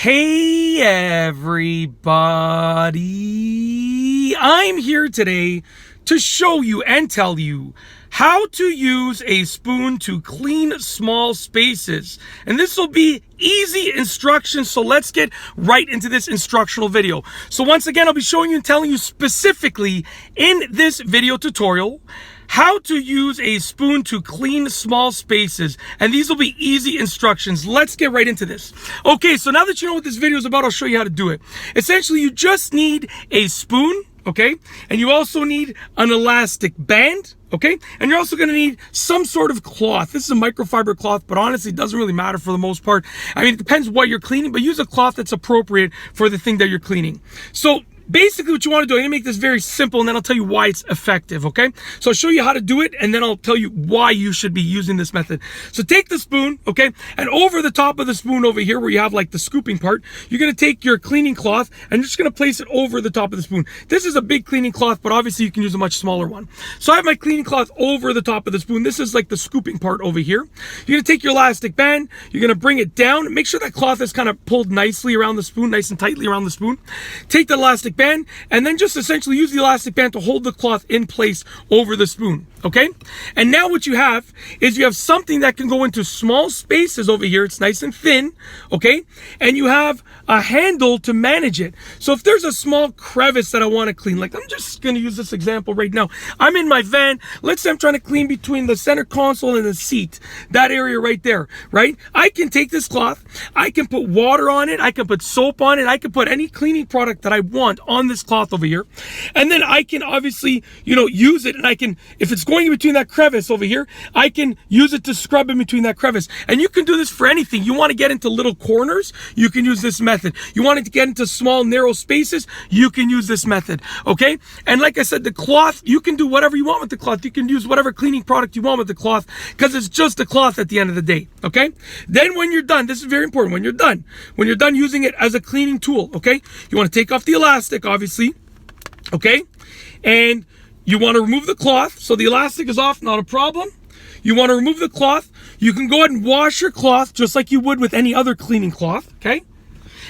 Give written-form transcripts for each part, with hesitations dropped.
Hey everybody, I'm here today to show you and tell you how to use a spoon to clean small spaces. And this will be easy instructions, so let's get right into this instructional video. So once again, I'll be showing you and telling you specifically in this video tutorial how to use a spoon to clean small spaces, and these will be easy instructions. Let's get right into this. Okay, so now that you know what this video is about, I'll show you how to do it. Essentially, you just need a spoon, okay? And you also need an elastic band, okay? And you're also gonna need some sort of cloth. This is a microfiber cloth, but honestly, it doesn't really matter for the most part. I mean, it depends what you're cleaning, but use a cloth that's appropriate for the thing that you're cleaning. So basically what you want to do, I'm going to make this very simple and then I'll tell you why it's effective, okay? So I'll show you how to do it and then I'll tell you why you should be using this method. So take the spoon, okay? And over the top of the spoon over here where you have like the scooping part, you're going to take your cleaning cloth and you're just going to place it over the top of the spoon. This is a big cleaning cloth, but obviously you can use a much smaller one. So I have my cleaning cloth over the top of the spoon. This is like the scooping part over here. You're going to take your elastic band, you're going to bring it down, make sure that cloth is kind of pulled nicely around the spoon, nice and tightly around the spoon. Take the elastic band and then just essentially use the elastic band to hold the cloth in place over the spoon, okay? And now what you have is you have something that can go into small spaces over here. It's nice and thin, okay? And you have a handle to manage it. So if there's a small crevice that I want to clean, like I'm just going to use this example right now. I'm in my van. Let's say I'm trying to clean between the center console and the seat, that area right there, right? I can take this cloth, I can put water on it, I can put soap on it, I can put any cleaning product that I want on this cloth over here, and then I can obviously, use it, and I can, if it's going in between that crevice over here, I can use it to scrub in between that crevice. And you can do this for anything. You want to get into little corners, you can use this method. You want to get into small narrow spaces, you can use this method, okay? And like I said, the cloth, you can do whatever you want with the cloth. You can use whatever cleaning product you want with the cloth, because it's just a cloth at the end of the day, okay? Then when you're done, this is very important, when you're done using it as a cleaning tool, okay, you want to take off the elastic, obviously, okay? And you want to remove the cloth. So the elastic is off, not a problem. You want to remove the cloth. You can go ahead and wash your cloth just like you would with any other cleaning cloth, okay?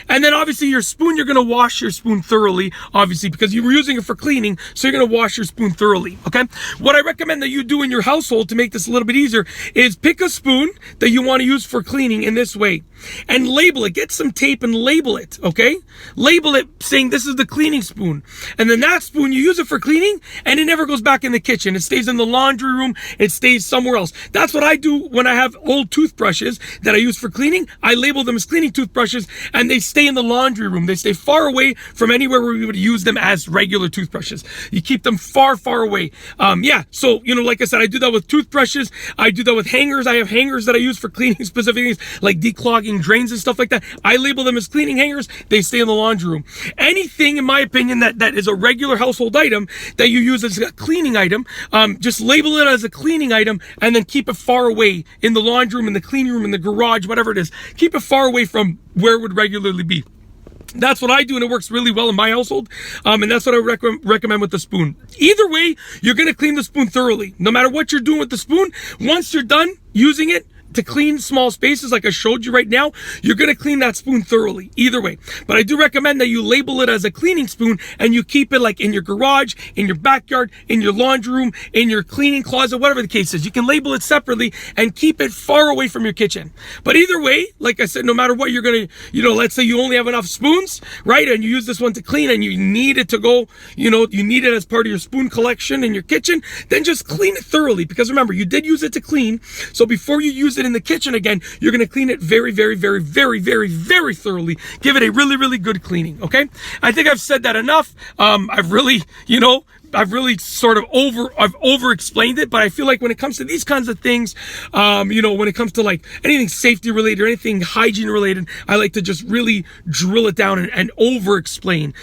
And then obviously your spoon, you're going to wash your spoon thoroughly, obviously, because you were using it for cleaning, so you're going to wash your spoon thoroughly, okay? What I recommend that you do in your household to make this a little bit easier is pick a spoon that you want to use for cleaning in this way and label it. Get some tape and label it, okay? Label it saying this is the cleaning spoon. And then that spoon, you use it for cleaning and it never goes back in the kitchen. It stays in the laundry room. It stays somewhere else. That's what I do when I have old toothbrushes that I use for cleaning. I label them as cleaning toothbrushes and they stay in the laundry room. They stay far away from anywhere where we would use them as regular toothbrushes. You keep them far, far away. Yeah, so, like I said, I do that with toothbrushes. I do that with hangers. I have hangers that I use for cleaning specific things like declogging drains and stuff like that. I label them as cleaning hangers. They stay in the laundry room. Anything, in my opinion, that is a regular household item that you use as a cleaning item, just label it as a cleaning item and then keep it far away in the laundry room, in the cleaning room, in the garage, whatever it is. Keep it far away from where it would regularly be. That's what I do, and it works really well in my household, and that's what I recommend with the spoon. Either way, you're going to clean the spoon thoroughly. No matter what you're doing with the spoon, once you're done using it to clean small spaces like I showed you right now, you're going to clean that spoon thoroughly, either way. But I do recommend that you label it as a cleaning spoon and you keep it like in your garage, in your backyard, in your laundry room, in your cleaning closet, whatever the case is. You can label it separately and keep it far away from your kitchen. But either way, like I said, no matter what you're going to, let's say you only have enough spoons, right? And you use this one to clean and you need it to go, you need it as part of your spoon collection in your kitchen, then just clean it thoroughly. Because remember, you did use it to clean. So before you use it in the kitchen again, you're going to clean it very, very, very, very, very, very thoroughly. Give it a really, really good cleaning, okay? I think I've said that enough. I've really sort of over explained it, but I feel like when it comes to these kinds of things, when it comes to like anything safety related or anything hygiene related, I like to just really drill it down and over explain.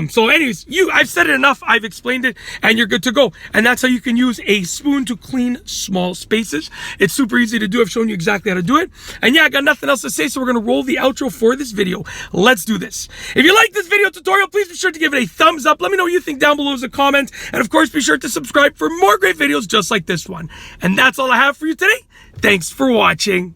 So anyways, I've said it enough. I've explained it and you're good to go. And that's how you can use a spoon to clean small spaces. It's super easy to do. I've shown you exactly how to do it. And yeah, I got nothing else to say, so we're going to roll the outro for this video. Let's do this. If you like this video tutorial, please be sure to give it a thumbs up. Let me know what you think down below as a comment. And of course, be sure to subscribe for more great videos just like this one. And that's all I have for you today. Thanks for watching.